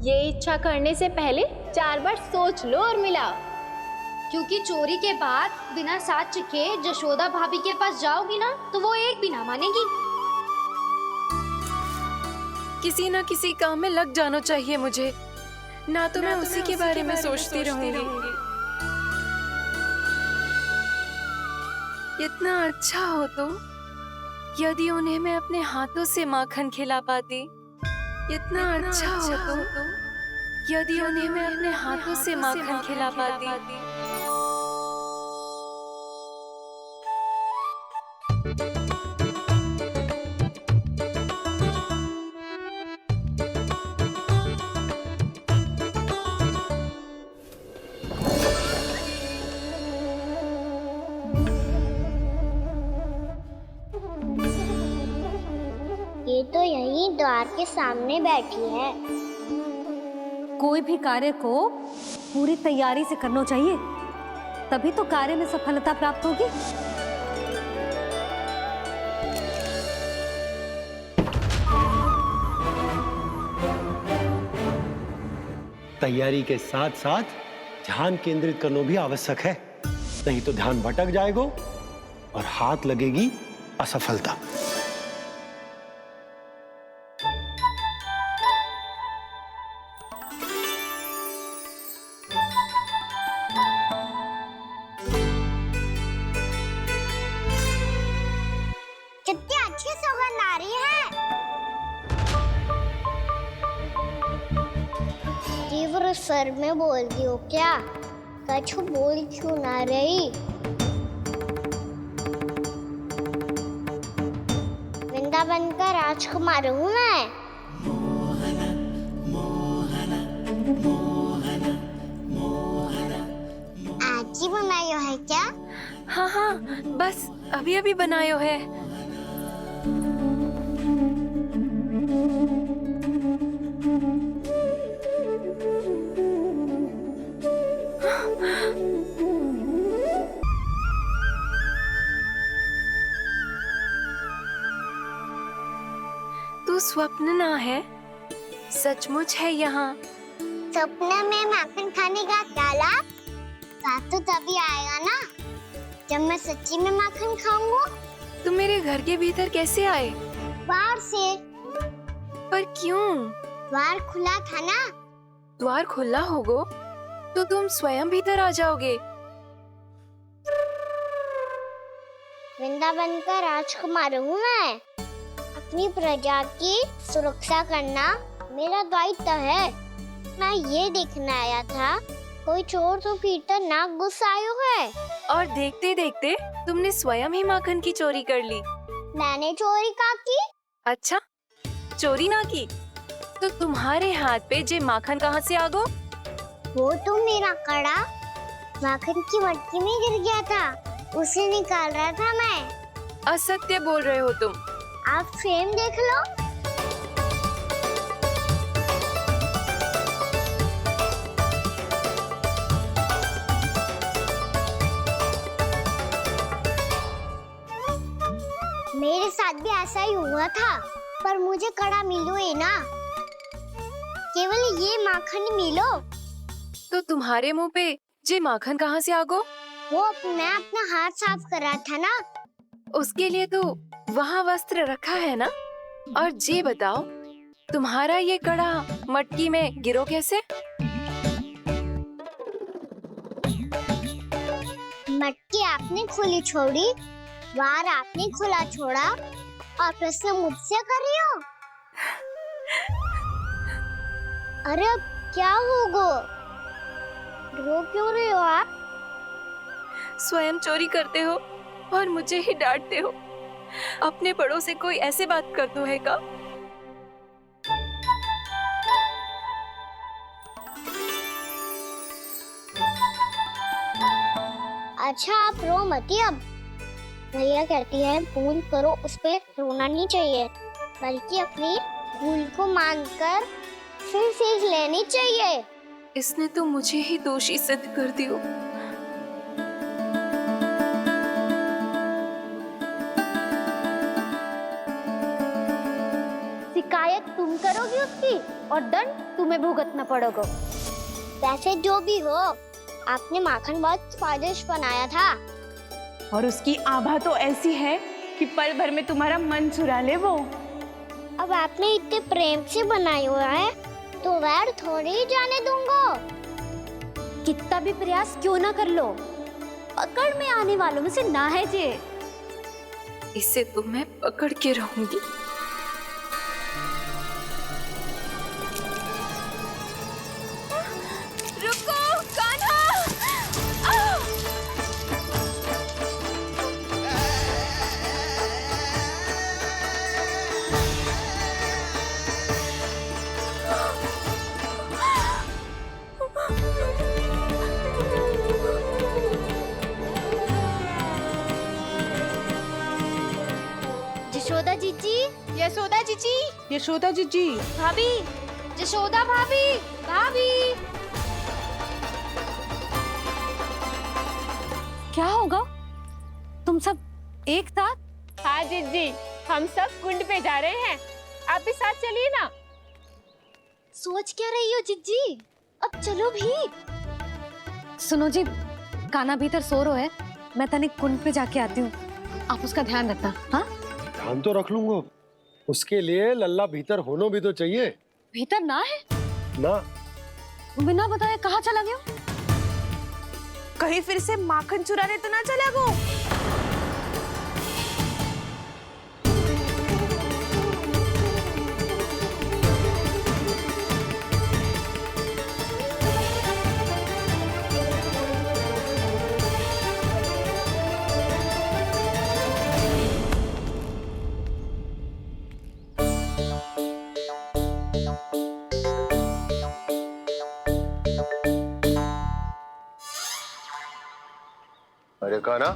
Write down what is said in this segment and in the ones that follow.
ये इच्छा करने से पहले 4 बार सोच लो और मिलाओ। क्योंकि चोरी के बाद बिना साथ चिखे जशोदा भाभी के पास जाओगी ना तो वो एक भी ना मानेगी। किसी ना किसी काम में लग जाना चाहिए मुझे, ना तो मैं उसी के बारे में सोचती रहूंगी। इतना अच्छा हो तो यदि उन्हें मैं अपने हाथों से माखन खिला पाती। इतना अच्छा हो तो यदि उन्हें मैं अपने हाथों से माखन खिला पाती। ये तो यहीं द्वार के सामने बैठी है। कोई भी कार्य को पूरी तैयारी से करना चाहिए, तभी तो कार्य में सफलता प्राप्त होगी। तैयारी के साथ साथ ध्यान केंद्रित करना भी आवश्यक है, नहीं तो ध्यान भटक जाएगा और हाथ लगेगी असफलता। कितनी अच्छी सुगंध आ रही है। तीव्र स्वर में बोलती हो क्या? कछु बोल क्यों ना रही? वृंदावन का राजकुमार हूँ मैं। आज ही बनायो है क्या? हाँ हाँ, बस अभी अभी बनायो है। तू स्वप्न ना है, सचमुच है यहाँ। सपने में माखन खाने का क्या लाभ? बात तो तभी आएगा ना जब मैं सच्ची में माखन खाऊंगा। तुम मेरे घर के भीतर कैसे आए? बाहर से। पर क्यों? द्वार खुला था ना। द्वार खुला होगा तो तुम स्वयं भीतर आ जाओगे। वृंदावन का राजकुमार हूँ मैं। अपनी प्रजा की सुरक्षा करना मेरा दायित्व है। मैं ये देखने आया था कोई चोर तो भीतर ना घुस आयो है। और देखते देखते तुमने स्वयं ही माखन की चोरी कर ली। मैंने चोरी का की? अच्छा, चोरी ना की तो तुम्हारे हाथ पे जे माखन कहाँ से आ गो? वो तो मेरा कड़ा माखन की मटकी में गिर गया था, उसे निकाल रहा था मैं। असत्य बोल रहे हो तुम। आप फ्रेम देख लो। मेरे साथ भी ऐसा ही हुआ था, पर मुझे कड़ा मिलो है ना, केवल ये माखन ही मिलो। तो तुम्हारे मुंह पे जे माखन कहाँ से आ गो? वो मैं अपना हाथ साफ कर रहा था ना। उसके लिए तो वहाँ वस्त्र रखा है ना। और जे बताओ, तुम्हारा ये कड़ा मटकी में गिरो कैसे? मटकी आपने खुली छोड़ी, द्वार आपने खुला छोड़ा, और प्रश्न मुझसे कर रही हो? अरे अब क्या होगा? रो क्यों रहे हो आप? स्वयं चोरी करते हो और मुझे ही डांटते हो। अपने बड़ों से कोई ऐसे बात कर दो है का? अच्छा आप रो मती अब। भैया कहती है भूल करो, उस पे रोना नहीं चाहिए, बल्कि अपनी भूल को मानकर फिर सीख लेनी चाहिए। इसने तो मुझे ही दोषी सिद्ध कर दियो। शिकायत तुम करोगी उसकी और दंड तुम्हें भुगतना पड़ेगा। वैसे जो भी हो, आपने माखन बहुत स्वादिष्ट बनाया था। और उसकी आभा तो ऐसी है कि पल भर में तुम्हारा मन चुरा ले वो। अब आपने इतने प्रेम से बनाई हुआ है तो वैर थोड़ी ही जाने दूंगा। कितना भी प्रयास क्यों ना कर लो, पकड़ में आने वालों में से ना है जे। इसे तो मैं पकड़ के रहूंगी। रुको कान्हा! यशोदा जीजी, यशोदा जीजी, यशोदा जीजी, भाभी, यशोदा भाभी, भाभी। क्या होगा? तुम सब एक साथ? हाँ जीजी, हम सब कुंड पे जा रहे हैं, आप भी साथ चलिए ना। सोच क्या रही हो जीजी? अब चलो भी। सुनो जी, कान्हा भीतर सो रो है, मैं तनिक कुंड पे जाके आती हूँ, आप उसका ध्यान रखना। हाँ, ध्यान तो रख लूंगा, उसके लिए लल्ला भीतर होना भी तो चाहिए। भीतर ना है? ना, बिना बताए कहाँ चला गया? कहीं फिर से माखन चुराने तो ना चला वो। अरे कान्हा,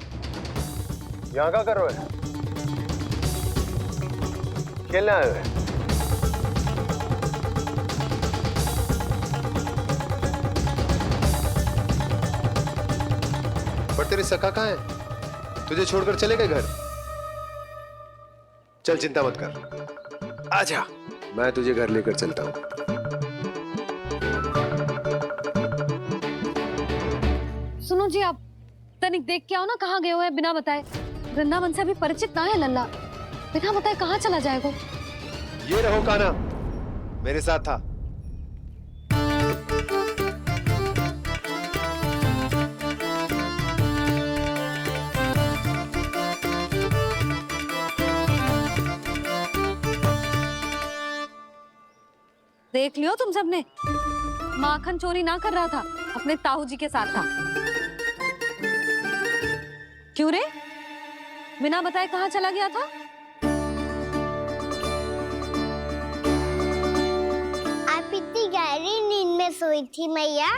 यहाँ क्या कर रहे हो? खेलने आए हुए? पर तेरे सखा कहाँ है? तुझे छोड़कर चले गए घर? चल चिंता मत कर, आजा, मैं तुझे घर लेकर चलता हूँ। सुनो जी, आप तनिक देख के आओ ना कहाँ गए हुए हैं बिना बताए। वृंदावन से अभी परिचित ना है लल्ला, बिना बताए कहाँ चला जाएगा? ये रहो कान्हा, मेरे साथ था। देख लियो तुम सबने, माखन चोरी ना कर रहा था, अपने ताऊ जी के साथ था। क्यों रे, बिना बताए कहाँ चला गया था? आप इतनी गहरी नींद में सोई थी मैया,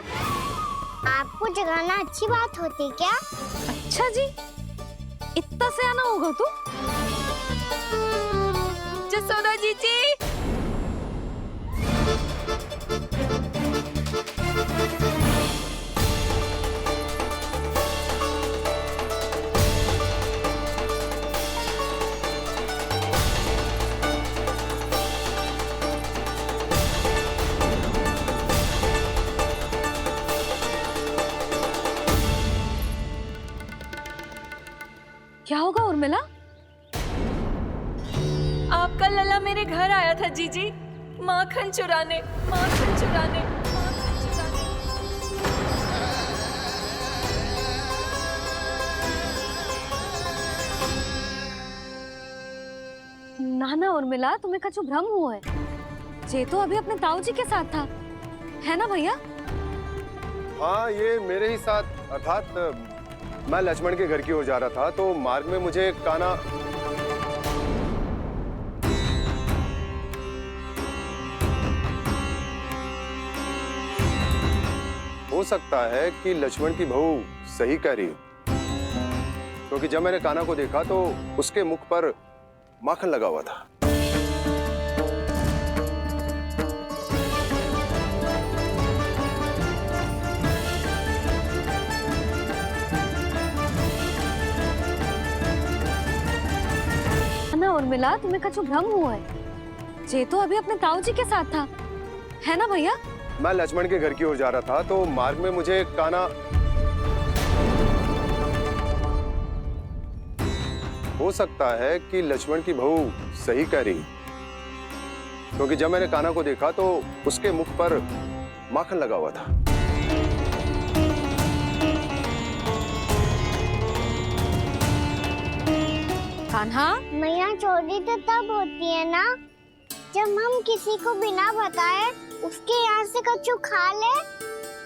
आपको जगाना अच्छी बात होती क्या? अच्छा जी, इतना सयाना होगा तू? जसोदा जीजी, क्या होगा उर्मिला? आपका लल्ला मेरे घर आया था जीजी, माखन चुराने, माखन चुराने, माखन चुराने। ना ना उर्मिला, तुम्हें कछु भ्रम हुआ है। जे तो अभी अपने ताऊ जी के साथ था, है ना भैया? हाँ, ये मेरे ही साथ, अर्थात मैं लक्ष्मण के घर की ओर जा रहा था, तो मार्ग में मुझे कान्हा हो सकता है कि लक्ष्मण की बहू सही कह रही हो, क्योंकि जब मैंने कान्हा को देखा तो उसके मुख पर माखन लगा हुआ था। ना उर्मिला, तुम्हें कछु भ्रम हुआ है। जे तो अभी अपने ताऊ जी के साथ था, है ना भैया? मैं लक्ष्मण के घर की ओर जा रहा था तो मार्ग में मुझे कान्हा, हो सकता है कि लक्ष्मण की बहू सही कह रही, क्योंकि जब मैंने कान्हा को देखा तो उसके मुख पर माखन लगा हुआ था। कान्हा, मैया चोरी तो तब होती है ना जब हम किसी को बिना बताए उसके यहाँ से कछु खा ले,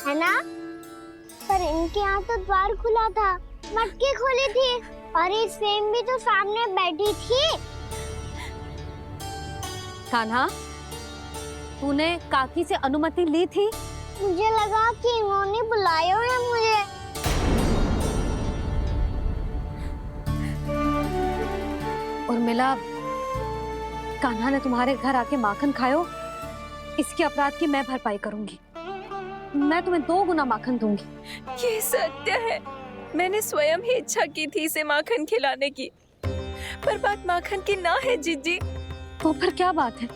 है ना? पर इनके यहाँ तो द्वार खुला था, मटकी खुली थी और ये सेम भी तो सामने बैठी थी। कान्हा, तूने काकी से अनुमति ली थी? मुझे लगा कि इन्होंने बुलाया है मुझे। उर्मिला, कान्हा ने तुम्हारे घर आके माखन खायो, इसके अपराध की मैं भरपाई करूंगी। मैं तुम्हें 2 गुना माखन दूंगी। ये सत्य है, मैंने स्वयं ही इच्छा की थी इसे माखन खिलाने की, पर बात माखन की ना है जीजी। तो फिर क्या बात है?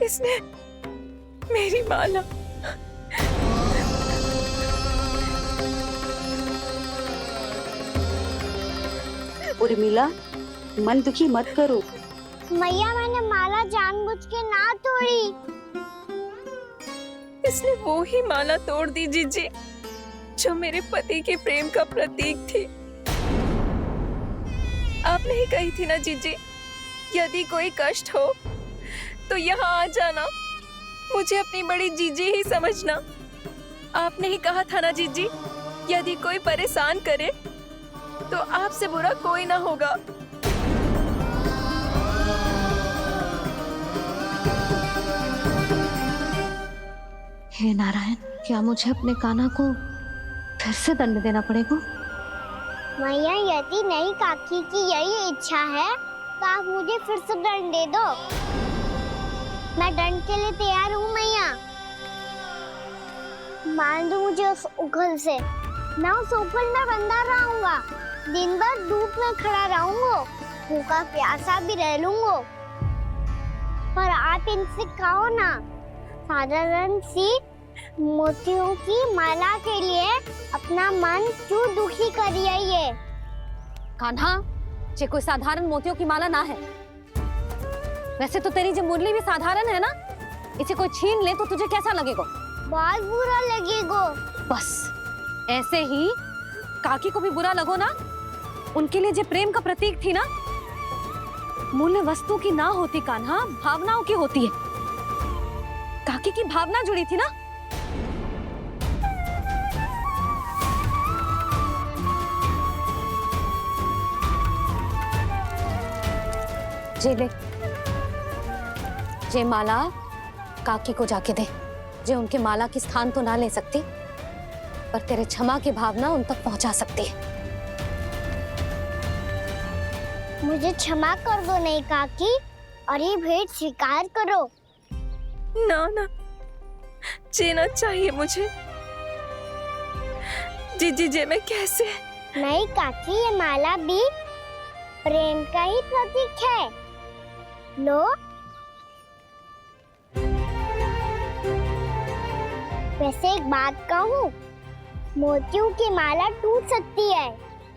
इसने मेरी माला, उर्मिला, मन दुखी मत करो। मैया, मैंने माला जानबूझ के ना तोड़ी। इसने वो ही माला तोड़ दी जीजी जो मेरे पति के प्रेम का प्रतीक थी। आपने ही कही थी ना जीजी, यदि कोई कष्ट हो तो यहाँ आ जाना, मुझे अपनी बड़ी जीजी ही समझना। आपने ही कहा था ना जीजी, यदि कोई परेशान करे तो आपसे बुरा कोई ना होगा। हे नारायण, क्या मुझे अपने कान्हा को फिर से दंड देना पड़ेगा? मैया, यदि नहीं काकी की यही इच्छा है तो आप मुझे फिर से दंड दे दो। मैं दंड के लिए तैयार हूँ मैया। मान दो मुझे उस उखल से, मैं उस उखल में बंधा रहूंगा, दिन भर धूप में खड़ा रहूंगा, भूखा प्यासा भी रह लूंगा। पर आप इनसे कहो ना, साधारण सी मोतियों की माला के लिए अपना मन क्यों दुखी करिए ये? कान्हा, ये कोई साधारण मोतियों की माला ना है। वैसे तो तेरी जो मुरली भी साधारण है ना, इसे कोई छीन ले तो तुझे कैसा लगेगा? बहुत बुरा लगेगा। बस ऐसे ही काकी को भी बुरा लगो ना। उनके लिए जो प्रेम का प्रतीक थी ना, मूल्य वस्तु की ना होती कान्हा, भावनाओं की होती है। काकी की भावना जुड़ी थी ना। जे ले, जे माला काकी को जाके दे। जे उनके माला की स्थान तो ना ले सकती, पर तेरे क्षमा की भावना उन तक पहुंचा सकती है। मुझे क्षमा कर दो नहीं काकी, और ये भेंट स्वीकार करो। ना ना, जीना चाहिए मुझे। जीजी जे मैं कैसे? नहीं काकी, ये माला भी प्रेम का ही प्रतीक है। लो। वैसे एक बात कहूँ, मोतियों की माला टूट सकती है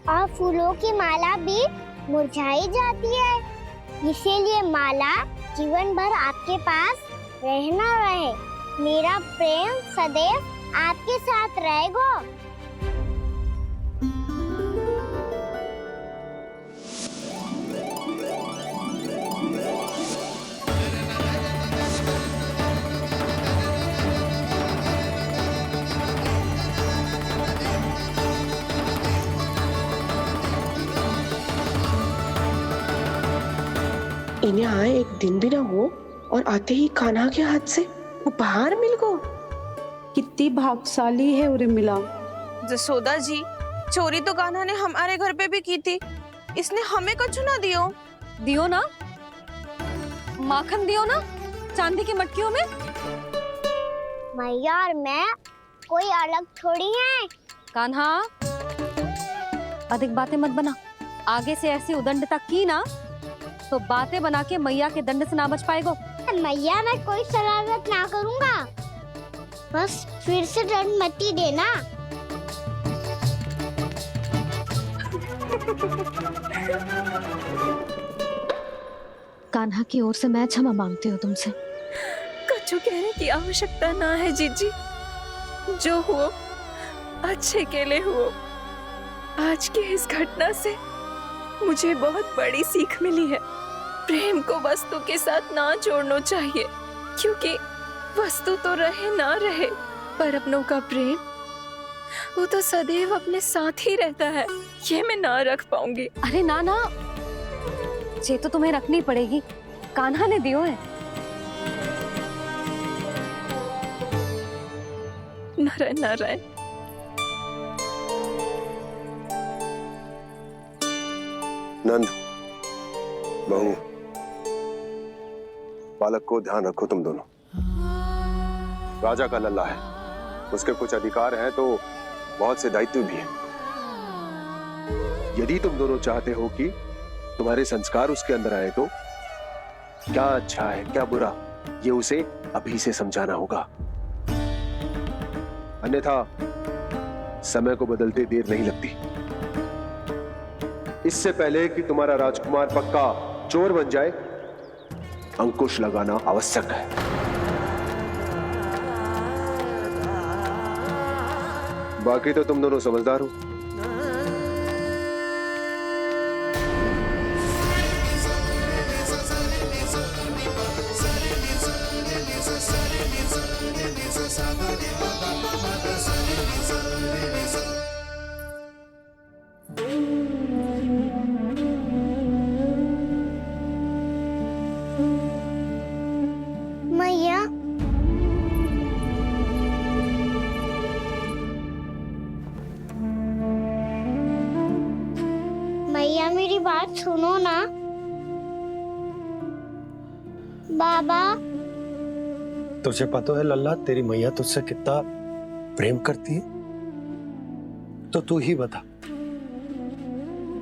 और फूलों की माला भी मुरझाई जाती है। इसीलिए माला जीवन भर आपके पास रहना रहे। मेरा प्रेम सदैव आपके साथ रहेगा। इन्हें आए एक दिन भी ना हो और आते ही कान्हा के हाथ से उपहार मिल गो। कितनी भाग्यशाली है उर्मिला। जसोदा जी, चोरी तो कान्हा ने हमारे घर पे भी की थी, इसने हमें कछु ना दियो। दियो ना, माखन दियो ना, चांदी की मटकियों में। मैया और मैं कोई अलग थोड़ी है। कान्हा, अधिक बातें मत बना। आगे से ऐसी उदंडता की ना तो तो बातें बना के मैया के दंड से ना बच पाएगो। मैया मैं कोई शरारत ना करूंगा, बस फिर से दंड मत ही देना। कान्हा की ओर से मैं क्षमा मांगती हूँ तुमसे। कछु कहने की आवश्यकता ना है जीजी, जो हुआ अच्छे के लिए हुआ। आज की इस घटना से मुझे बहुत बड़ी सीख मिली है। प्रेम को वस्तु के साथ ना जोड़ना चाहिए, क्योंकि वस्तु तो रहे ना रहे, पर अपनों का प्रेम वो तो सदैव अपने साथ ही रहता है। ये मैं ना रख पाऊंगी। अरे ना ना, ये तो तुम्हें रखनी पड़ेगी, कान्हा ने दियो है। नारायण नारायण। नंद, बहू, बालक को ध्यान रखो तुम दोनों। राजा का लल्ला है, उसके कुछ अधिकार हैं तो बहुत से दायित्व भी हैं। यदि तुम दोनों चाहते हो कि तुम्हारे संस्कार उसके अंदर आए तो क्या अच्छा है क्या बुरा, ये उसे अभी से समझाना होगा, अन्यथा समय को बदलते देर नहीं लगती। इससे पहले कि तुम्हारा राजकुमार पक्का चोर बन जाए, अंकुश लगाना आवश्यक है। बाकी तो तुम दोनों समझदार हो। मैया मैया मेरी बात सुनो ना। बाबा, तुझे पता है लल्ला, तेरी मैया तुझसे कितना प्रेम करती है, तो तू ही बता,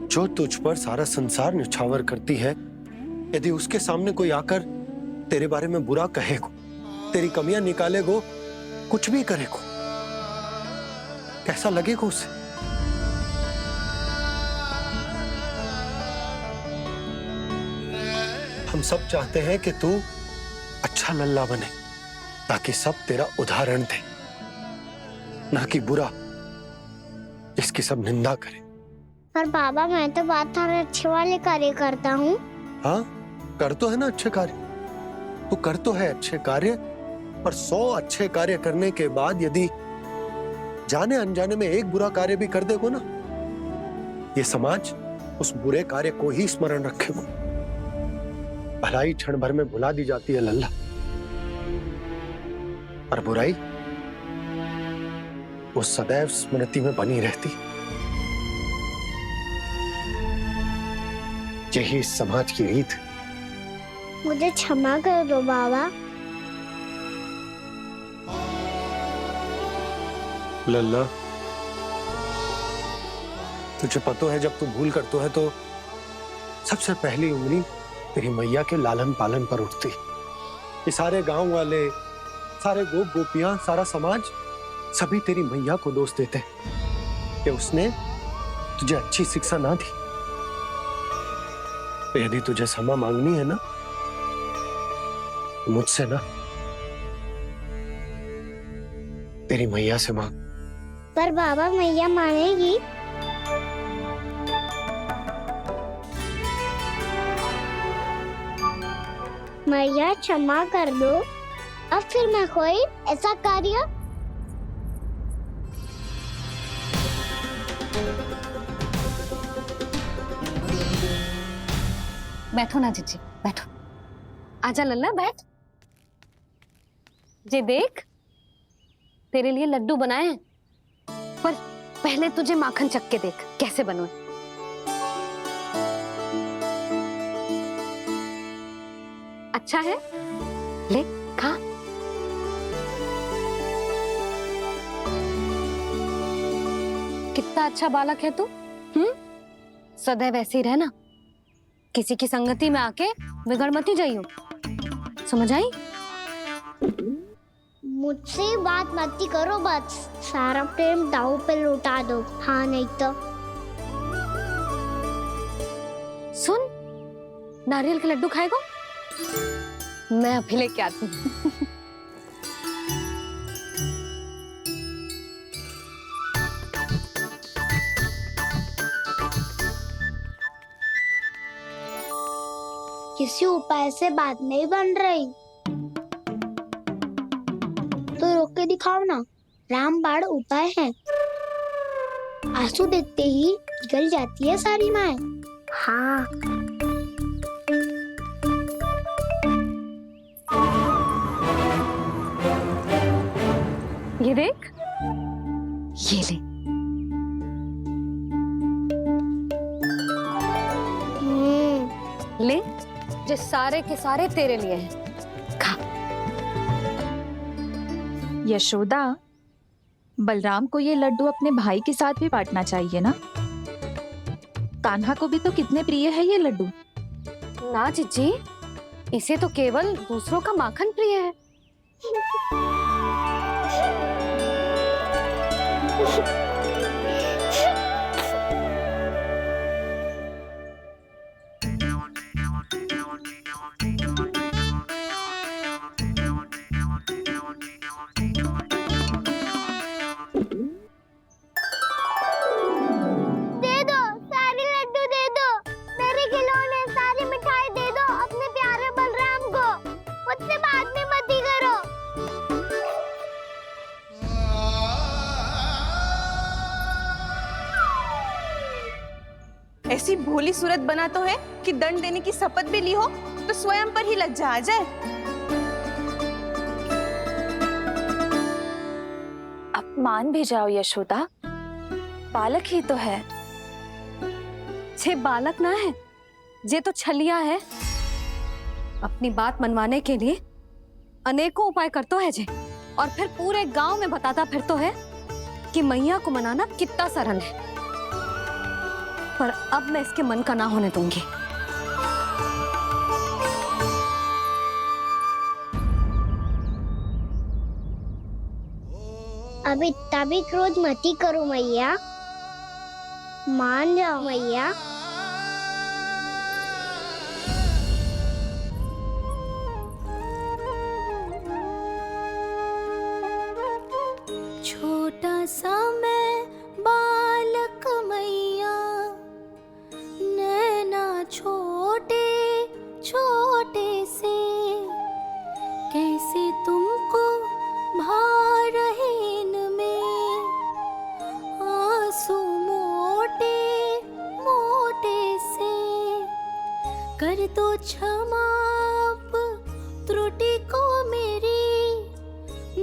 जो तुझ पर सारा संसार न्यौछावर करती है, यदि उसके सामने कोई आकर तेरे बारे में बुरा कहेगो, तेरी कमियां निकालेगो, कुछ भी करेगो, कैसा लगेगा उसे? हम सब चाहते हैं कि तू अच्छा लल्ला बने, ताकि सब तेरा उदाहरण दे, ना कि बुरा जिसकी सब निंदा करे। पर बाबा मैं तो बात थारे अच्छे वाले कार्य करता हूँ। हाँ, कर तो है ना अच्छे कार्य, तू कर तो है अच्छे कार्य, पर 100 अच्छे कार्य करने के बाद यदि जाने अनजाने में एक बुरा कार्य भी कर देगो ना, ये समाज उस बुरे कार्य को ही स्मरण रखेगो। भलाई क्षण भर में भुला दी जाती है लल्ला, और बुराई वो सदैव स्मृति में बनी रहती। यही इस समाज की रीत है। मुझे क्षमा कर दो बाबा। लल्ला, तुझे पता है जब तू भूल करतो है तो सबसे पहली उंगली तेरी मैया के लालन पालन पर उठती। ये सारे गांव वाले, सारे गोप गोपियां, सारा समाज सभी तेरी मैया को दोष देते कि उसने तुझे अच्छी शिक्षा ना दी। तो यदि तुझे क्षमा मांगनी है ना, मुझसे ना, तेरी मैया से मांग। पर बाबा मैया मानेगी? मैया क्षमा कर दो, अब फिर मैं कोई ऐसा कार्य। बैठो ना जीजी, बैठो। आजा लल्ला, बैठ। जे देख, तेरे लिए लड्डू बनाए हैं, पर पहले तुझे माखन चख के देख कैसे बनो। अच्छा है, ले खा। कितना अच्छा बालक है तू। सदैव ऐसे ही रहना, किसी की संगति में आके बिगड़ मती जाइयो, समझ आई? मुझसे बात मत ही करो, बस सारा प्रेम दाव पे लौटा दो। हाँ नहीं तो सुन, नारियल के लड्डू खाएगा? मैं अभी लेके आती हूँ। किसी उपाय से बात नहीं बन रही तो रोक के दिखाओ ना। रामबाण उपाय है, आंसू देखते ही पिघल जाती है सारी माए। हाँ ये देख, ये ले। ले, जो सारे के सारे तेरे लिए हैं, खा। यशोदा, बलराम को ये लड्डू अपने भाई के साथ भी बांटना चाहिए ना। कान्हा को भी तो कितने प्रिय है ये लड्डू। ना जीजी, इसे तो केवल दूसरों का माखन प्रिय है। ऐसी भोली सूरत बना तो है कि दंड देने की शपथ भी ली हो तो स्वयं पर ही लज्जा आ जाए। अब मान भी जाओ यशोदा, बालक ही तो है। छे बालक ना है, जे तो छलिया है। अपनी बात मनवाने के लिए अनेकों उपाय करतो है जे, और फिर पूरे गांव में बताता फिरतो है कि मैया को मनाना कितना सरल है। पर अब मैं इसके मन का ना होने दूंगी। अब इतना भी क्रोध मत ही करो मैया, मान जाओ मैया। छोटा सा मैं बालक मैया, नैना छोटे छोटे से, कैसे तुमको भा रहे इनमें आंसू मोटे मोटे से। कर दो क्षमा त्रुटि को मेरी,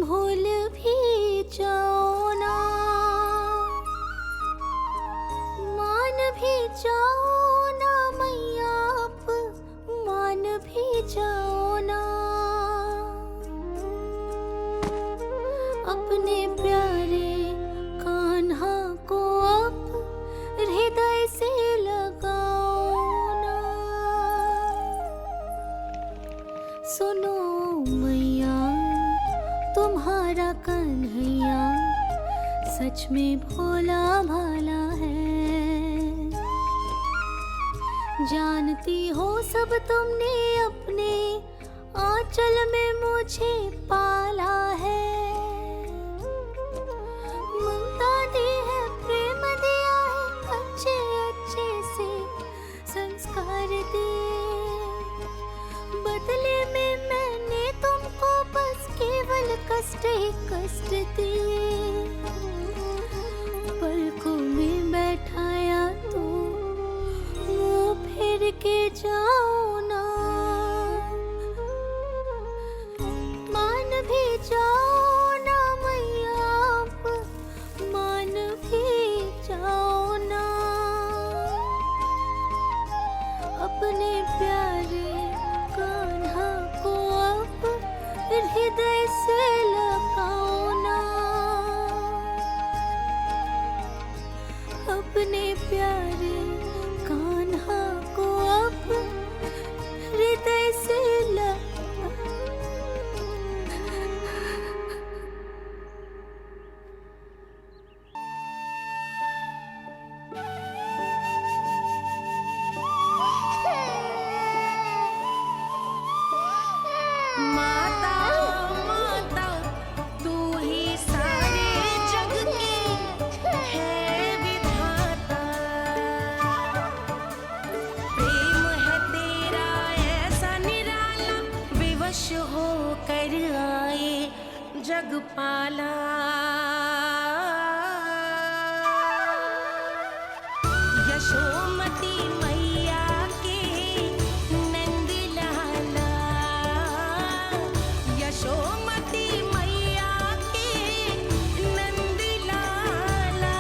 भूल भी जाओ ना, मान भी जाओ ना मैया, मान भी जाओ ना। अपने प्यारे कान्हा को अब हृदय से लगाओ ना। सुनो मैया, तुम्हारा कन्हैया सच में भोला भाला है। जानती हो सब तुमने अपने आंचल में मुझे पाला है। ममता दी है, प्रेम दिया है, अच्छे अच्छे से संस्कार दिए। बदले में मैंने तुमको बस केवल कष्ट ही कष्ट दिए। पलकों में बैठाया तो मुंह फेर के जाओ ना, मान भी जाओ ना मैया, मान भी जाओ ना। अपने प्यारे कान्हा को अब हृदय से लगाओ ना। वश हो कर आए जगपाला। यशोमती मैया के नंद लाला, यशोमती मैया के नंद लाला,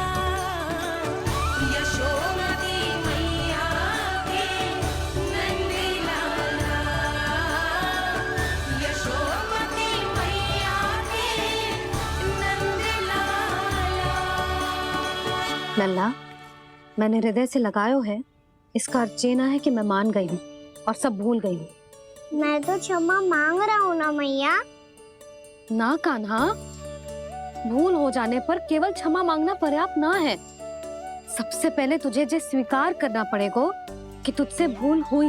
यशोमती मैया के नंद लाला, यशोमती मैया के नंद लाला। लल्ला, मैंने हृदय से लगायो है, इसका अर्थ ये ना है कि मैं मान गई हूँ और सब भूल गई हूँ। मैं तो क्षमा मांग रहा हूँ ना मैया। ना कान्हा, भूल हो जाने पर केवल क्षमा मांगना पर्याप्त ना है। सबसे पहले तुझे जे स्वीकार करना पड़ेगा कि तुझसे भूल हुई।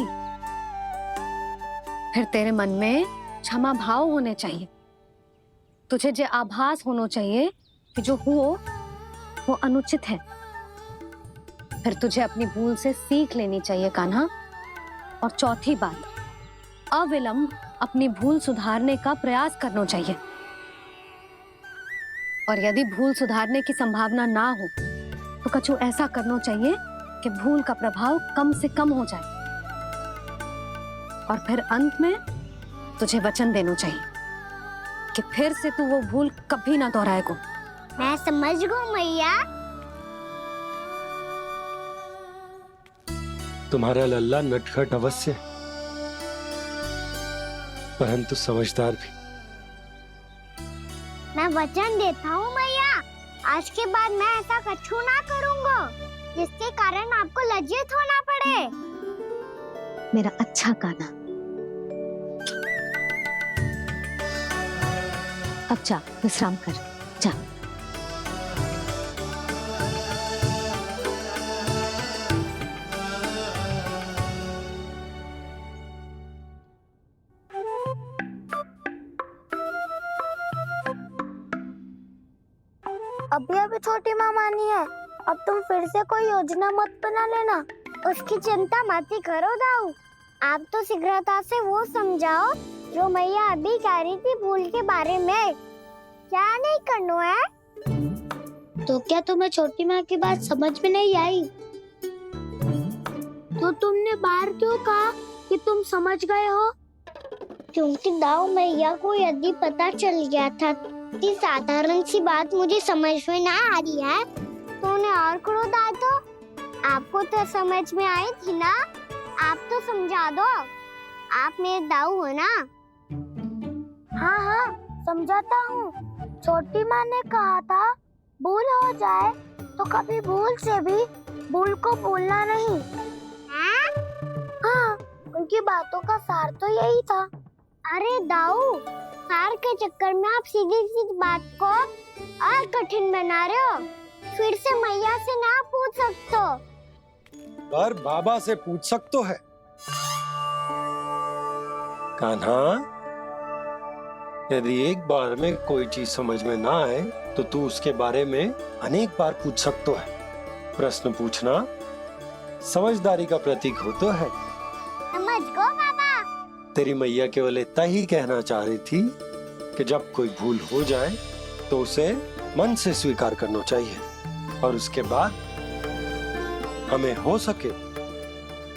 फिर तेरे मन में क्षमा भाव होने चाहिए। तुझे जे आभास होना चाहिए कि जो हुआ वो अनुचित है। फिर तुझे अपनी भूल से सीख लेनी चाहिए कान्हा। और चौथी बात, अविलंब अपनी भूल सुधारने का प्रयास करना चाहिए। और यदि भूल सुधारने की संभावना ना हो तो कछु ऐसा करना चाहिए कि भूल का प्रभाव कम से कम हो जाए। और फिर अंत में तुझे वचन देना चाहिए कि फिर से तू वो भूल कभी ना दोहराएगा। मैं समझ गई मैया। तुम्हारा लल्ला नटखट अवश्य, परंतु समझदार भी। मैं वचन देता हूँ मैया, आज के बाद मैं ऐसा कछु ना करूँगा जिसके कारण आपको लज्जित होना पड़े। मेरा अच्छा कान्हा, अब जा विश्राम कर, जा। अभी अभी छोटी माँ मानी है, अब तुम फिर से कोई योजना मत बना लेना। उसकी चिंता मत ही करो दाऊ। आप तो शीघ्रता से वो समझाओ जो मैया अभी कह रही थी भूल के बारे में। क्या नहीं करना है? तो क्या तुम्हें छोटी माँ की बात समझ में नहीं आई? तो तुमने बाहर क्यों कहा कि तुम समझ गए हो? क्योंकि दाऊ मैया को यदि पता चल गया था कि साधारण सी बात मुझे समझ में ना आ रही है तो उन्हें और क्रोध आया। तो आपको तो समझ में आई थी ना, आप तो समझा दो। आप मेरे दाऊ हो ना। हाँ हाँ समझाता हूँ। छोटी माँ ने कहा था भूल हो जाए तो कभी भूल से भी भूल को भूलना नहीं। हाँ, उनकी बातों का सार तो यही था। अरे दाऊ, सार के चक्कर में आप सीधी सीधी बात को और कठिन बना रहे हो। फिर से मैया से ना पूछ सकते हो, पर बाबा से पूछ सकते है। कान्हा, यदि एक बार में कोई चीज समझ में ना आए तो तू उसके बारे में अनेक बार पूछ सकते है। प्रश्न पूछना समझदारी का प्रतीक होता है। समझ गो बाबा। तेरी मैया केवल इतना ही कहना चाह रही थी कि जब कोई भूल हो जाए तो उसे मन से स्वीकार करना चाहिए और उसके बाद हमें हो सके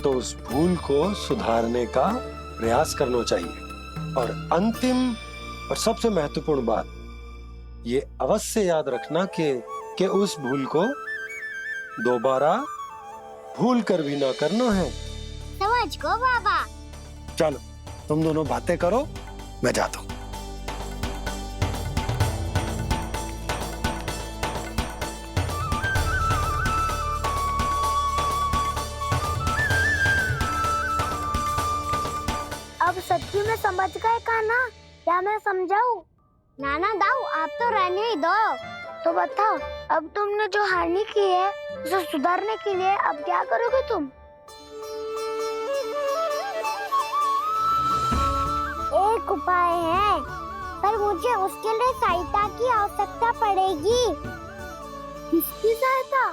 तो उस भूल को सुधारने का प्रयास करना चाहिए। और अंतिम और सबसे महत्वपूर्ण बात ये अवश्य याद रखना कि उस भूल को दोबारा भूल कर भी ना करना है। समझ गो बाबा। चलो तुम दोनों बातें करो, मैं जाता हूँ। अब सच्ची में समझ गए कान्हा? क्या मैं समझाऊं? नाना दाऊ, आप तो रहने ही दो। तो बताओ, अब तुमने जो हानि की है उसे सुधारने के लिए अब क्या करोगे तुम? एक उपाय है, पर मुझे उसके लिए सहायता की आवश्यकता पड़ेगी। किसकी सहायता?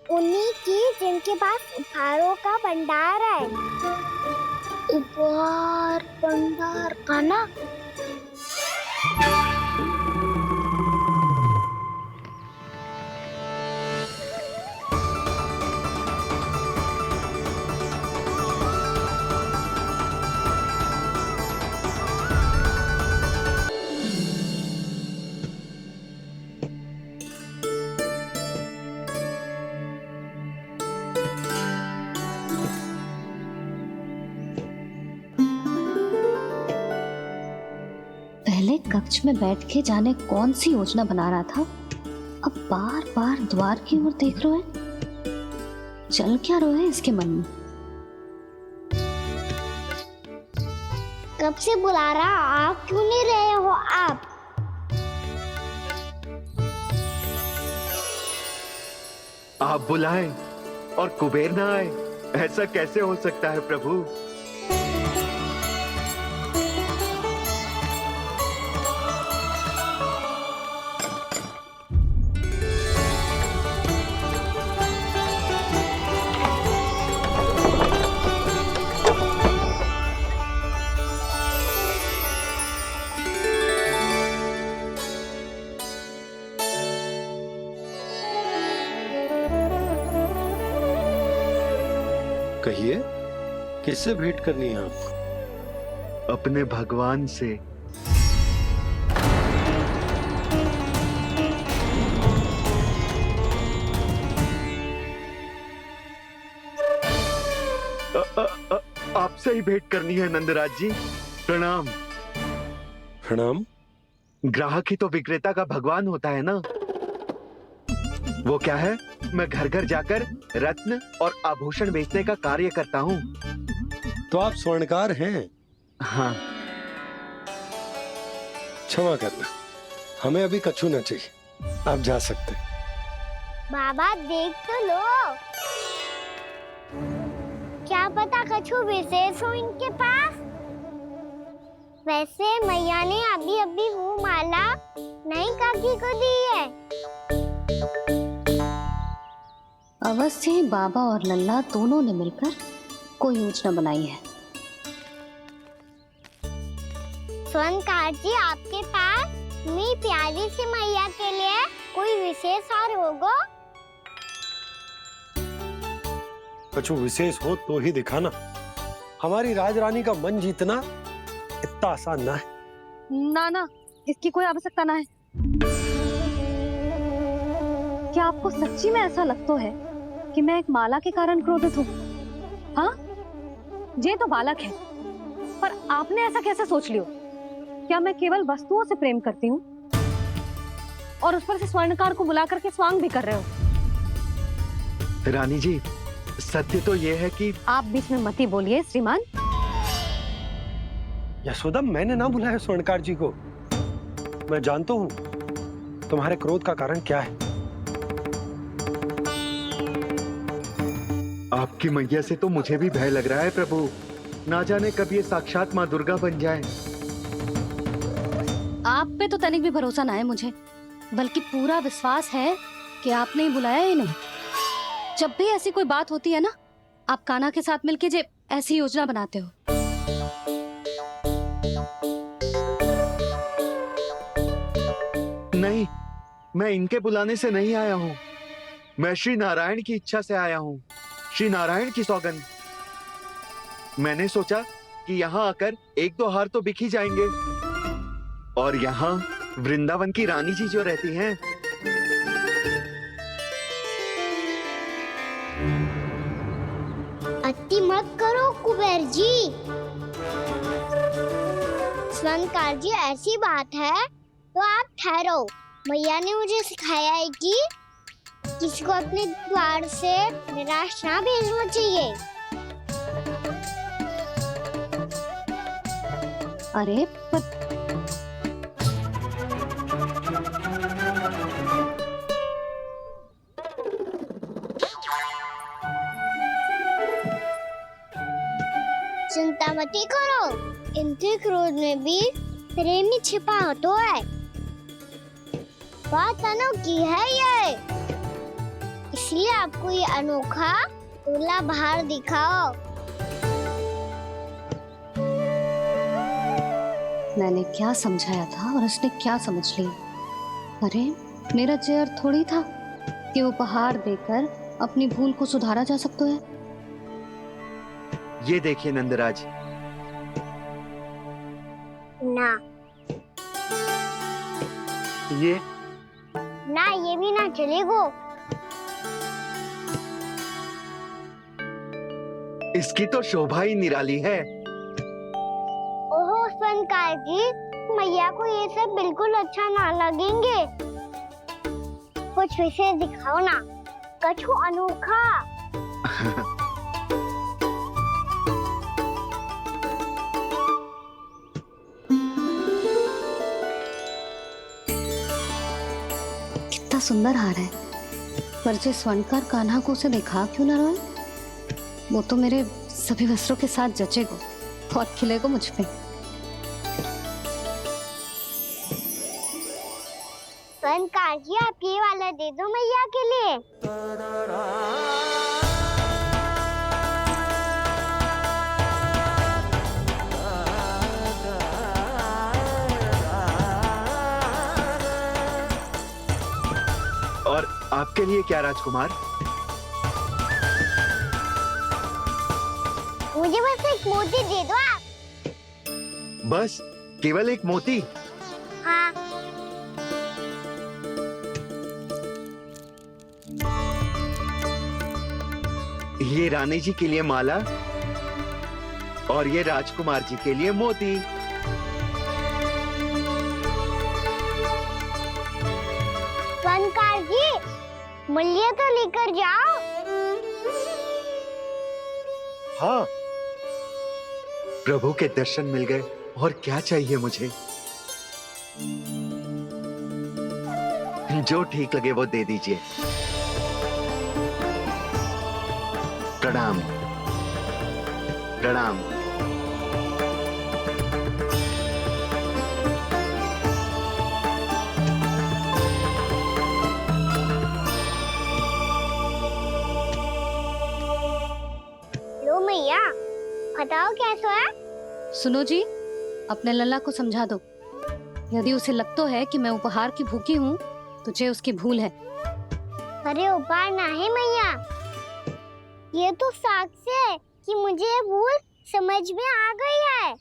उन्हीं की जिनके पास उपहारों का भंडार है। उपहार? बंगार बंगार कान्हा। पहले कक्ष में बैठ के जाने कौन सी योजना बना रहा था, अब बार बार द्वार की ओर देख रहे हैं। चल क्या रहे हैं इसके मन में? कब से बुला रहा, आप क्यों नहीं रहे हो आप? आप बुलाएं और कुबेर ना आए, ऐसा कैसे हो सकता है प्रभु? कहिए, किससे भेंट करनी है आपको? अपने भगवान से। आपसे ही भेंट करनी है नंदराज जी। प्रणाम। प्रणाम। ग्राहक ही तो विक्रेता का भगवान होता है ना। वो क्या है, मैं घर घर जाकर रत्न और आभूषण बेचने का कार्य करता हूँ। तो आप स्वर्णकार हैं? हाँ। क्षमा करना, हमें अभी कछु न चाहिए, आप जा सकते हैं। बाबा देख तो लो, क्या पता कछु विशेष हो इनके पास। वैसे मैया ने अभी अभी वो माला नहीं काकी को दी है। अवश्य ही बाबा और लल्ला दोनों ने मिलकर कोई योजना बनाई है। स्वर्णकार जी, आपके पास मेरी प्यारी सी मैया के लिए कोई विशेष और होगा? कछु विशेष हो तो ही दिखाना। हमारी राजरानी का मन जीतना इतना आसान ना है। ना, इसकी कोई आवश्यकता ना है। क्या आपको सच्ची में ऐसा लगता है कि मैं एक माला के कारण क्रोधित हूँ? हाँ, ये तो बालक है, पर आपने ऐसा कैसे सोच लियो? क्या मैं केवल वस्तुओं से प्रेम करती हूँ और उस पर से स्वर्णकार को बुला करके स्वांग भी कर रहे हो? रानी जी, सत्य तो ये है कि आप बीच में मत ही बोलिए श्रीमान। यशोदा, मैंने ना बुलाया स्वर्णकार जी को। मैं जानता हूँ तुम्हारे क्रोध का कारण क्या है। आपकी मैया से तो मुझे भी भय लग रहा है प्रभु। ना जाने कब ये साक्षात माँ दुर्गा बन जाए। आप पे तो तनिक भी भरोसा ना है मुझे, बल्कि पूरा विश्वास है कि आपने ही बुलाया इन्हें। जब भी ऐसी कोई बात होती है ना, आप कान्हा के साथ मिलके जे ऐसी योजना बनाते हो। नहीं, मैं इनके बुलाने से नहीं आया हूँ। मैं श्री नारायण की इच्छा से आया हूँ, श्री नारायण की सौगंध। मैंने सोचा कि यहाँ आकर एक दो हार तो बिक ही जाएंगे। और यहाँ वृंदावन की रानी जी जो रहती हैं, अति मत करो कुबेर जी। स्वर्णकार जी, ऐसी बात है तो आप ठहरो। मैया ने मुझे सिखाया है कि किसी को अपने द्वार से निराश ना भेजना चाहिए। अरे पर चिंता मत करो, इनके क्रोध में भी प्रेम ही छिपा तो है। बात अनोखी है ये, इसलिए आपको ये अनोखा तुला भार दिखाओ। मैंने क्या समझाया था और उसने क्या समझ लिया। अरे मेरा चेयर थोड़ी था कि उपहार देकर अपनी भूल को सुधारा जा सकता है। ये देखिए नंदराज, ना ये ना, ये भी ना चलेगो। इसकी तो शोभा ही निराली है। ओहो स्वनकार जी, मैया को ये सब बिल्कुल अच्छा ना लगेंगे। कुछ विशेष दिखाओ ना, कछु अनोखा। कितना सुंदर हार है, पर जो स्वर्णकार कान्हा को उसे दिखा क्यों ना रोए? वो तो मेरे सभी वस्त्रों के साथ जचेगा और खिलेगा मुझ पे। स्वनकार जी, आप ये वाला दे दो मैया के लिए। और आपके लिए क्या राजकुमार? मुझे बस एक मोती दे दो आप। बस केवल एक मोती? हाँ। ये रानी जी के लिए माला और ये राजकुमार जी के लिए मोती। स्वनकार जी, मूल्य तो लेकर जाओ। हाँ, प्रभु के दर्शन मिल गए, और क्या चाहिए मुझे? जो ठीक लगे वो दे दीजिए। प्रणाम प्रणाम। लो मैया, बताओ कैसा है? सुनो जी, अपने लल्ला को समझा दो। यदि उसे लगता है कि मैं उपहार की भूखी हूँ, तो ये उसकी भूल है। अरे उपहार ना है मैया, ये तो साक्ष्य है कि मुझे ये भूल समझ में आ गई है,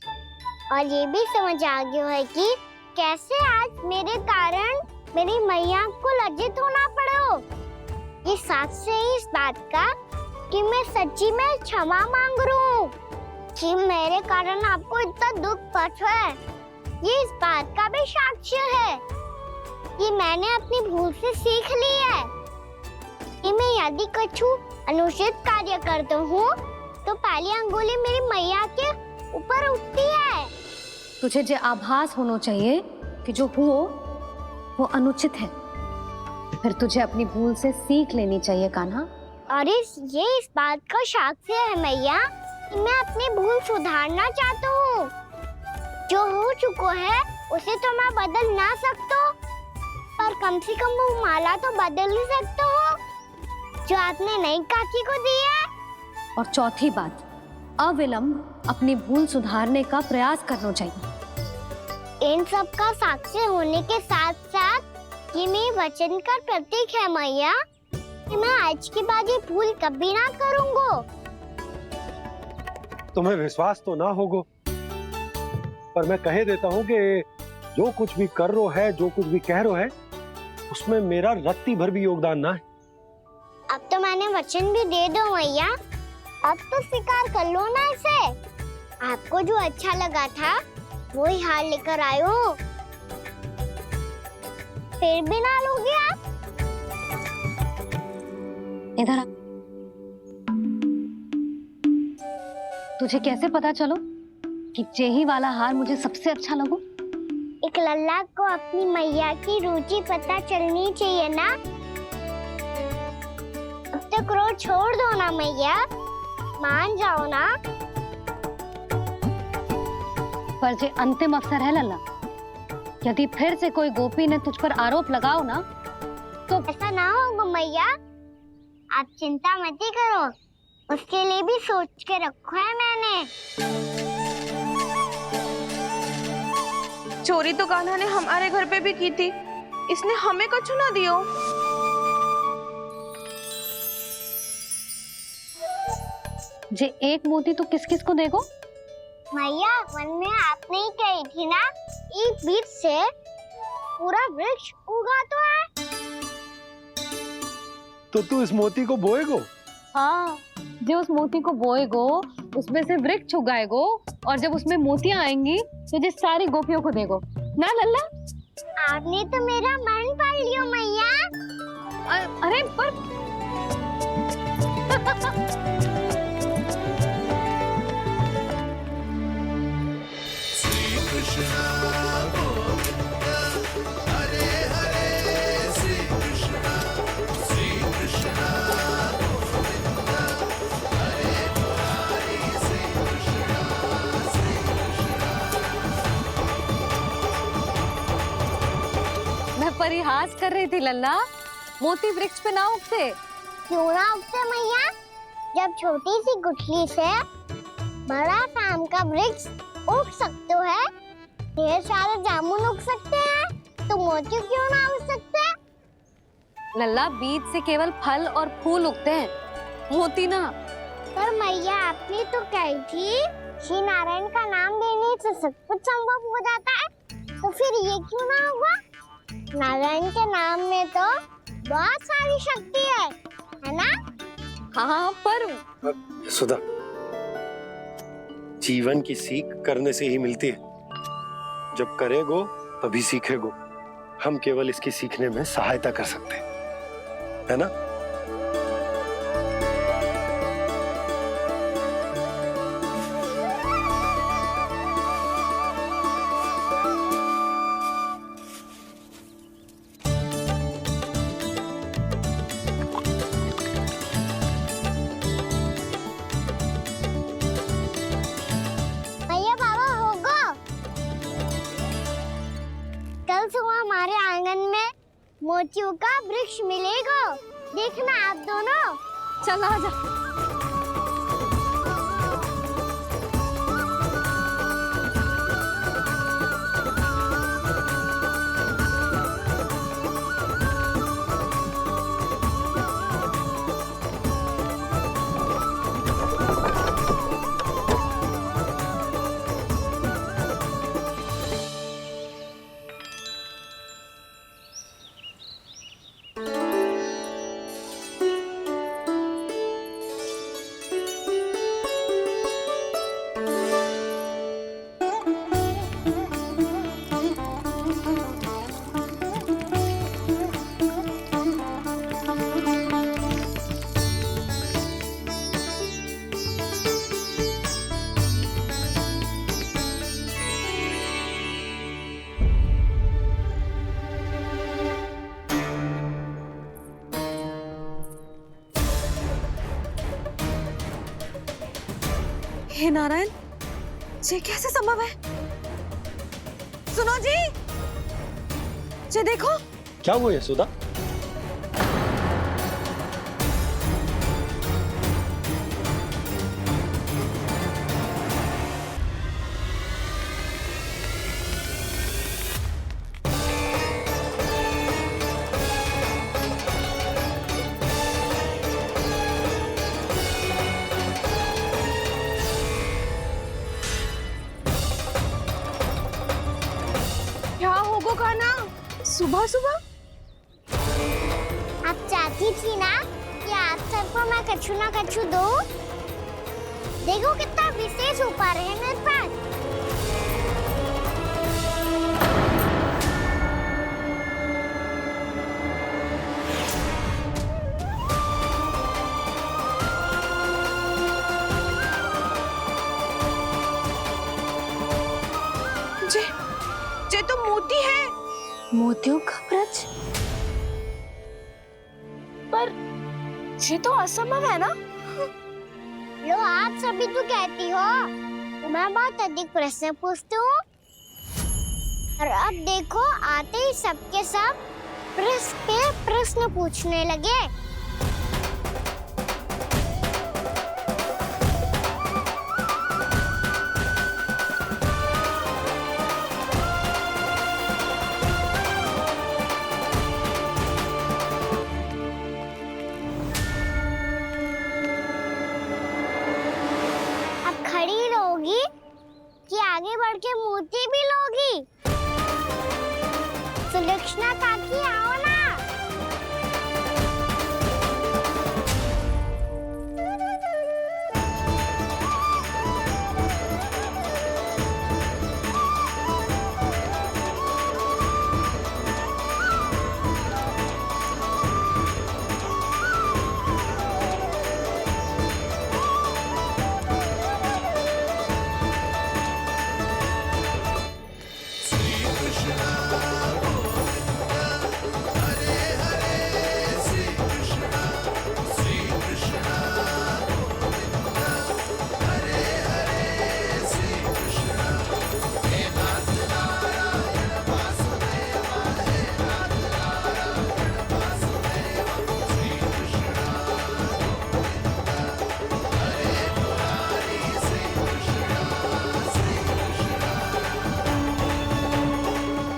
और ये भी समझ आ गया है कि कैसे आज मेरे कारण मेरी मैया को लज्जित होना पड़ो। ये साक्ष्य है इस बात का कि मैं सच्ची में क्षमा मांग रहा हूँ कि मेरे कारण आपको इतना दुख पहुंचा है। ये इस बात का भी साक्ष्य है कि मैंने अपनी भूल से सीख ली है कि मैं यदि कछु अनुचित कार्य करता हूँ तो पहली अंगुली मेरी मैया के ऊपर उठती है। तुझे जो आभास होना चाहिए कि जो हुआ वो अनुचित है, फिर तुझे अपनी भूल से सीख लेनी चाहिए कान्हा। और ये इस बात का साक्ष्य है मैया कि मैं अपनी भूल सुधारना चाहता हूँ। जो हो चुका है उसे तो मैं बदल ना सकता, पर कम से कम वो माला तो बदल ही सकता हूँ जो आपने नई काकी को दी है। और चौथी बात, अविलंब अपनी भूल सुधारने का प्रयास करना चाहिए। इन सब का साक्ष्य होने के साथ साथ ये मेरे वचन का प्रतीक है मैया कि मैं आज के बाद ये भूल कभी ना करूँगा। तुम्हें विश्वास तो ना होगा, पर मैं कह देता हूँ कि जो कुछ भी कर रो है, जो कुछ भी कह रो है, उसमें मेरा रत्ती भर भी योगदान ना है। अब तो मैंने वचन भी दे दो मैया, अब तो स्वीकार कर लो ना इसे। आपको जो अच्छा लगा था वही हार लेकर आयो, फिर भी ना लोगे आप? इधर आ। तुझे कैसे पता चलो कि जेही वाला हार मुझे सबसे अच्छा लगो? एक लल्ला को अपनी मैया की रुचि पता चलनी चाहिए ना। अब तक क्रोध छोड़ दो ना मैया, मान जाओ ना। पर जे अंतिम अवसर है लल्ला, यदि फिर से कोई गोपी ने तुझ पर आरोप लगाओ ना तो ऐसा ना होगा मैया, आप चिंता मत ही करो, उसके लिए भी सोच के रखा है मैंने। चोरी तो कान्हा ने हमारे घर पे भी की थी, इसने हमें कछु ना दियो। जे एक मोती तो किस किस को देगो? मैया वन में आपने ही कही थी ना, एक बीज से पूरा वृक्ष उगा तो है। तो तू इस मोती को बोएगो? हाँ, जो उस मोती को बोएगो उसमें से वृक्ष उगाएगो और जब उसमें मोतियां आएंगी तो जिस सारी गोपियों को देगो ना लल्ला। आपने तो मेरा मन पढ़ लियो मैया। अरे पर मैं परिहास कर रही थी लल्ला, मोती वृक्ष पे ना उगते। क्यों ना उगते मैया? जब छोटी सी गुठली से बड़ा काम का वृक्ष उग सकते है, ढेर सारे जामुन उग सकते हैं, तो मोती क्यों ना उग सकते? लल्ला, बीज से केवल फल और फूल उगते हैं, मोती ना। पर मैया आपने तो कही थी श्री नारायण का नाम लेने से सब कुछ संभव हो जाता है, तो फिर ये क्यों ना हुआ? नारायण के नाम में तो बहुत सारी शक्ति है ना? हाँ, पर सुधा, जीवन की सीख करने से ही मिलती है। जब करेगो तभी सीखेगो। हम केवल इसकी सीखने में सहायता कर सकते हैं, है ना? भैया बाबा होगो, कल सुबह हमारे आंगन में मोतियों का वृक्ष मिलेगा, देखना आप दोनों। चल आजा। हे नारायण, ये कैसे संभव है? सुनो जी, ये देखो। क्या हुआ यशोदा? क्या होगो कान्हा सुबह सुबह? आप चाहती थी ना कि आप सबको मैं कछु ना कछु दूं? देखो कितना विशेष उपहार है मेरे पास। ये तो मोती है। मोतियों का ब्रज? पर ये तो असंभव है ना? लो आप सभी तो कहती हो, मैं बहुत अधिक प्रश्न पूछती हूँ, और अब देखो आते ही सबके सब प्रश्न पे प्रश्न पूछने लगे। आगे बढ़ के मोती भी लोगी? सुलक्षणा काकी आओ ना।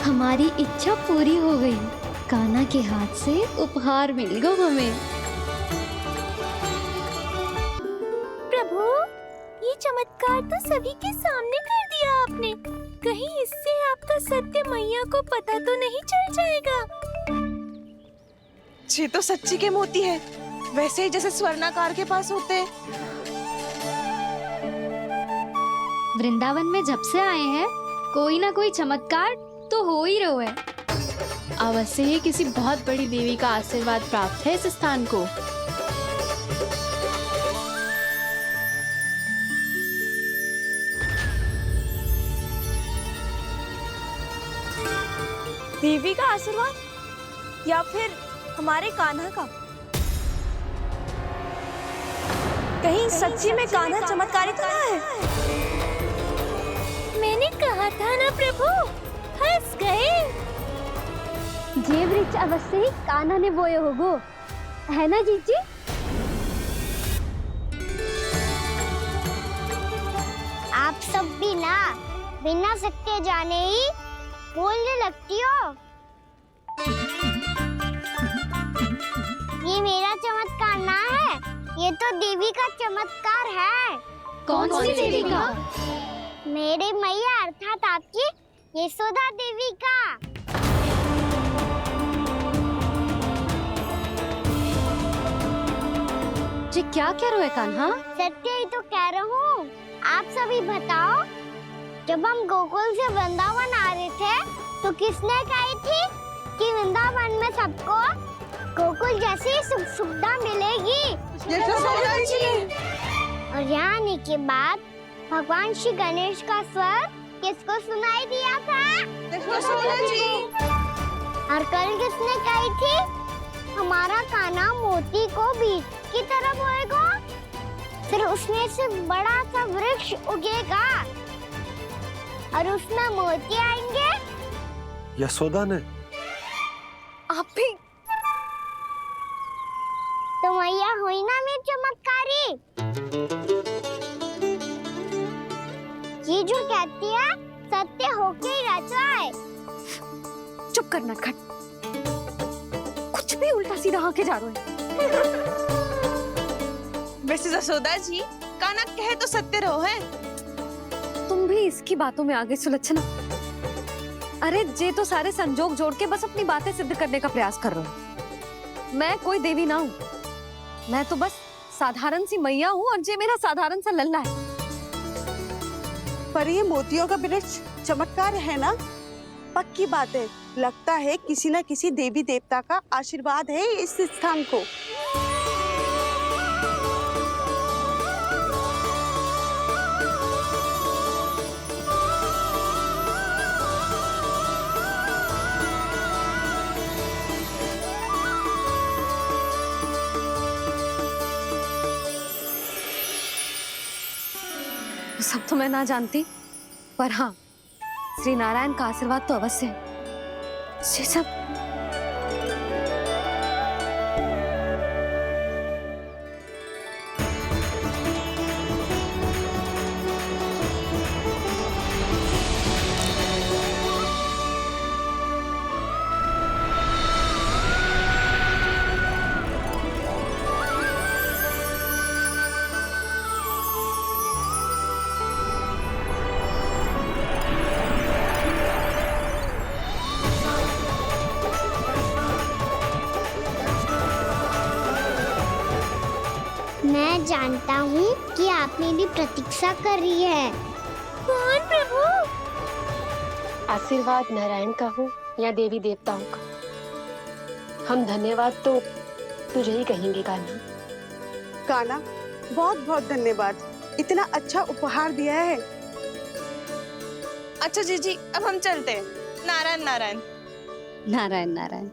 हमारी इच्छा पूरी हो गई। कान्हा के हाथ से उपहार मिल गया हमें। प्रभु, ये चमत्कार तो सभी के सामने कर दिया आपने। कहीं इससे आपका सत्य मैया को पता तो नहीं चल जाएगा? ये तो सच्ची के मोती है, वैसे ही जैसे स्वर्णाकार के पास होते हैं। वृंदावन में जब से आए हैं कोई ना कोई चमत्कार तो हो ही रहा है। अवश्य ही किसी बहुत बड़ी देवी का आशीर्वाद प्राप्त है इस स्थान को। देवी का आशीर्वाद या फिर हमारे कान्हा का? कहीं सच्ची में कान्हा चमत्कारी तो ना है? मैंने कहा था ना प्रभु, फंस गए। ये वृक्ष अवश्य ही कान्हा ने बोए होगो, है ना जीजी? आप सब भी ना बिना सत्य जाने ही बोलने लगती हो। ये मेरा चमत्कार ना है, ये तो देवी का चमत्कार है। कौन सी देवी का? मेरे मैया अर्थात आपकी यशोदा देवी का। जी क्या कह रहे हो कान्हा? सत्य ही तो कह रहा हूँ। आप सभी बताओ, जब हम गोकुल से वृंदावन आ रहे थे तो किसने कही थी कि वृंदावन में सबको गोकुल जैसी सुख सुविधा मिलेगी? और यहाँ आने के बाद भगवान श्री गणेश का स्वर किसको सुनाई दिया था? और कल किसने कही थी हमारा कान्हा मोती को बीज की तरफ होएगा, फिर उसमें से बड़ा सा वृक्ष उगेगा और उसमें मोती आएंगे? यशोदा ने? आप भी? तो मैया हुई ना मेरी चमत्कारी। ये जो कहती है सत्य होके ही रहता है। चुप कर नटखट, कुछ भी उल्टा सीधा आके जा रहे हैं। वैसे यशोदा जी, कान्हा कहे तो सत्य रहो है। तुम भी इसकी बातों में आगे सुलक्षणा। अरे जे तो सारे संजोग जोड़ के बस अपनी बातें सिद्ध करने का प्रयास कर रहे हो। मैं कोई देवी ना हूँ, मैं तो बस साधारण सी मैया हूँ और जे मेरा साधारण सा लल्ला है। पर ये मोतियों का वृक्ष चमत्कार है ना? पक्की बात है, लगता है किसी न किसी देवी देवता का आशीर्वाद है इस स्थान को। सब तो मैं ना जानती, पर हाँ, श्री नारायण का आशीर्वाद तो अवश्य है। ये सब मैं जानता हूँ कि आप मेरी प्रतीक्षा कर रही है। कौन प्रभु? आशीर्वाद नारायण का हो या देवी देवताओं का, हम धन्यवाद तो तुझे ही कहेंगे कान्हा। कान्हा, बहुत बहुत धन्यवाद, इतना अच्छा उपहार दिया है। अच्छा जीजी, अब हम चलते हैं। नारायण नारायण। नारायण नारायण।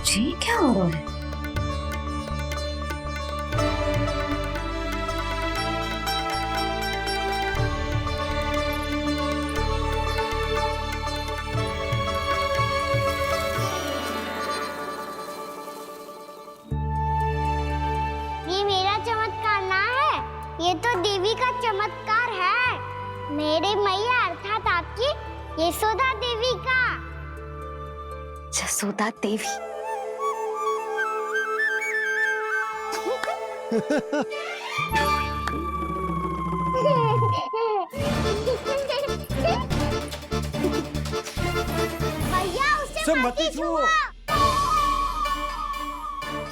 जी क्या हो रहा है? ये मेरा चमत्कार ना है, ये तो देवी का चमत्कार है। मेरे मैया अर्थात आपकी यशोदा देवी का। जसोदा देवी। भैया उसे मत छुओ।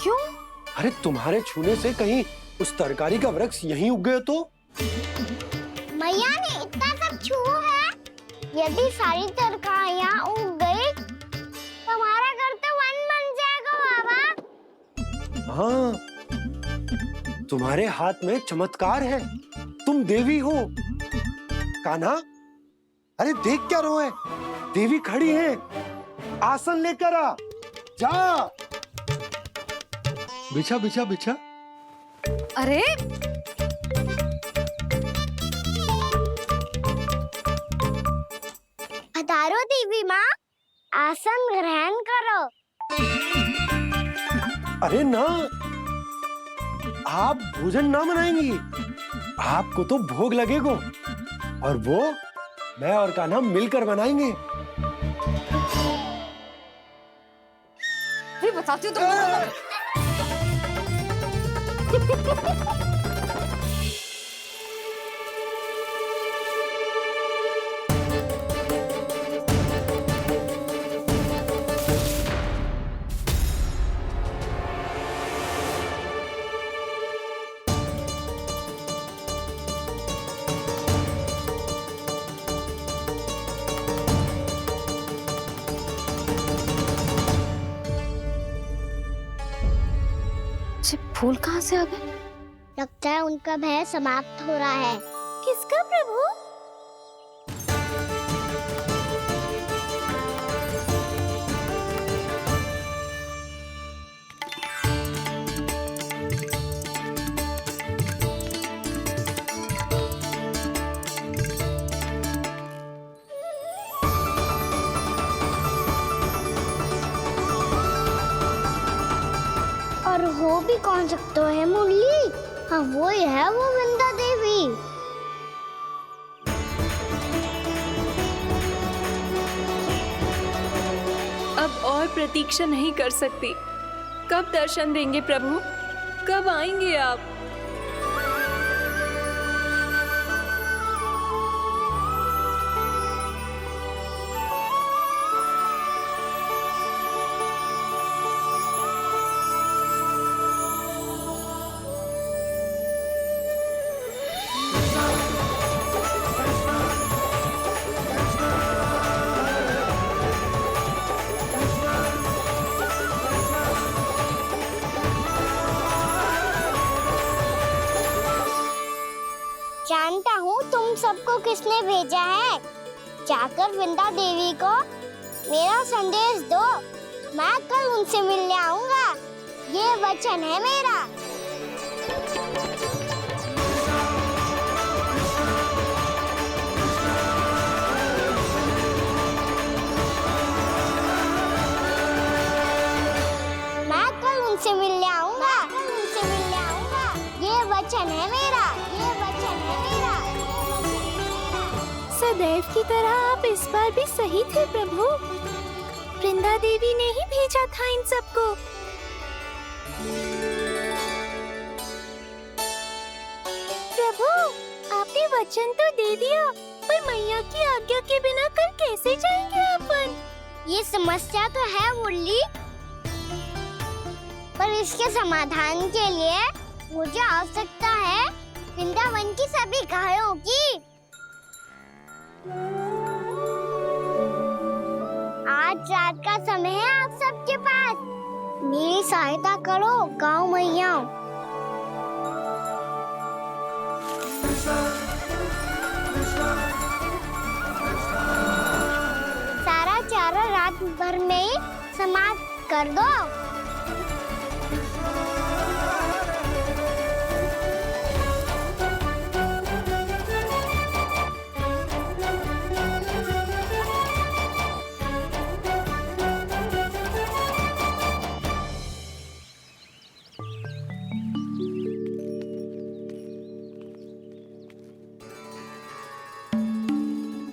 क्यों? अरे तुम्हारे छूने से कहीं उस तरकारी का वृक्ष यहीं उग गए तो? मैया ने इतना सब छुआ है, यदि सारी तरकारियां उग गई तो हमारा घर तो वन बन जाएगा बाबा। हाँ, तुम्हारे हाथ में चमत्कार है, तुम देवी हो। कान्हा, अरे देख क्या रो है, देवी खड़ी है, आसन लेकर आ, जा। बिछा बिछा बिछा। अरे पधारो देवी माँ, आसन ग्रहण करो। अरे ना, आप भोजन ना बनाएंगी, आपको तो भोग लगेगा और वो मैं और कान्हा मिलकर बनाएंगे। फिर बताती हूँ तुमको। फूल कहाँ से आ गए? लगता है उनका भय समाप्त हो रहा है। किसका प्रभु? और हो भी कौन सकता है मुरली? हाँ वो ही है, वो वृंदा देवी। अब और प्रतीक्षा नहीं कर सकती। कब दर्शन देंगे प्रभु? कब आएंगे आप? जानता हूँ तुम सबको किसने भेजा है। जाकर वृंदा देवी को मेरा संदेश दो, मैं कल उनसे मिलने आऊंगा, ये वचन है मेरा। मैं कल उनसे मिलने आऊंगा, ये वचन है मेरा, ये वचन है मेरा। सदैव की तरह आप इस बार भी सही थे प्रभु। वृंदा देवी ने ही भेजा था इन सबको। प्रभु, आपने वचन तो दे दिया, पर मैया की आज्ञा के बिना कल कैसे जाएंगे अपन? ये समस्या तो है मुरली, पर इसके समाधान के लिए मुझे आवश्यकता है वृंदावन की सभी गायों की। आज रात का समय है आप सबके पास, मेरी सहायता करो गाँव मैया। सारा चारा रात भर में ही समाप्त कर दो।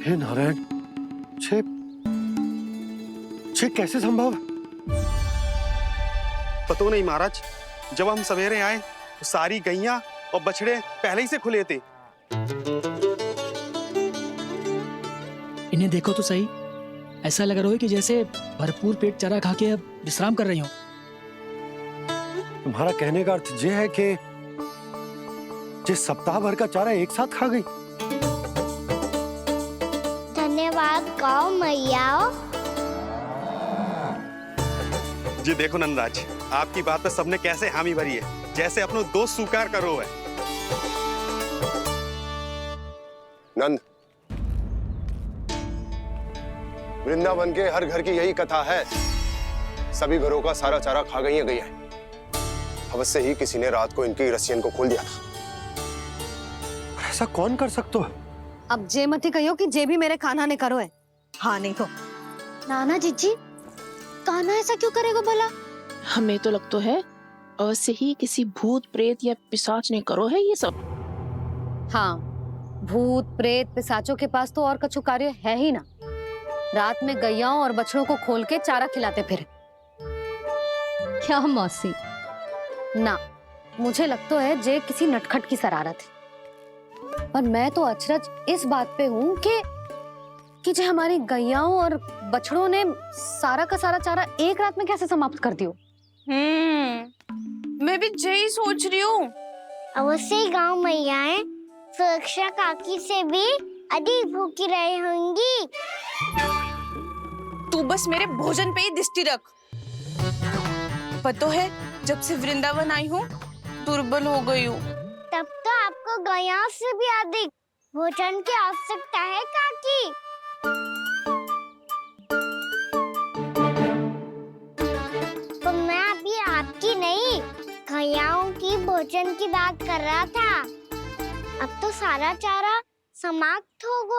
हे नारायण, छे कैसे संभव? पता नहीं महाराज, जब हम सवेरे आए तो सारी गैया और बछड़े पहले ही से खुले थे। इन्हें देखो तो सही, ऐसा लग रहा है कि जैसे भरपूर पेट चारा खा के अब विश्राम कर रही हो। तुम्हारा कहने का अर्थ ये है कि जिस सप्ताह भर का चारा एक साथ खा गई। धन्यवाद गाँव मैया। जी देखो नंदराज, आपकी बात पे सबने कैसे हामी भरी है, जैसे अपनो दोस्त स्वीकार करो है। नंद, वृंदावन के हर घर की यही कथा है, सभी घरों का सारा चारा खा गई है। अवश्य ही किसी ने रात को इनकी रस्सियन को खोल दिया था। ऐसा कौन कर सकता है? अब जे मत कहियो कि जे भी मेरे कान्हा ने करो है। हाँ नहीं तो नाना जीजी, कान्हा ऐसा क्यों करेगा भला? हमें तो लगता है अवश्य ही किसी भूत प्रेत या पिशाच ने करो है ये सब। हाँ, भूत प्रेत पिशाचों के पास तो और कछु कार्य है ही ना। रात में गैयाओं और बछड़ों को खोल के चारा खिलाते फिर। क्या मौसी? ना, मुझे लगता है जे किसी नटखट की शरारत है। पर मैं तो अचरज इस बात पे हूँ कि जो हमारी गैयाओं और बछड़ों ने सारा का सारा चारा एक रात में कैसे समाप्त कर दियो। मैं भी यही सोच रही हूँ। अवश्य ही गाँव मैयाएं सुरक्षा काकी से भी अधिक भूखी रही होंगी। तू बस मेरे भोजन पे ही दृष्टि रख। पता है, जब से वृंदावन आई हूँ दुर्बल हो गई हूँ। तब तो आपको गैया से भी अधिक भोजन की आवश्यकता है काकी। तो मैं अभी आपकी नहीं, गैयाओं की भोजन की बात कर रहा था। अब तो सारा चारा समाप्त हो गया।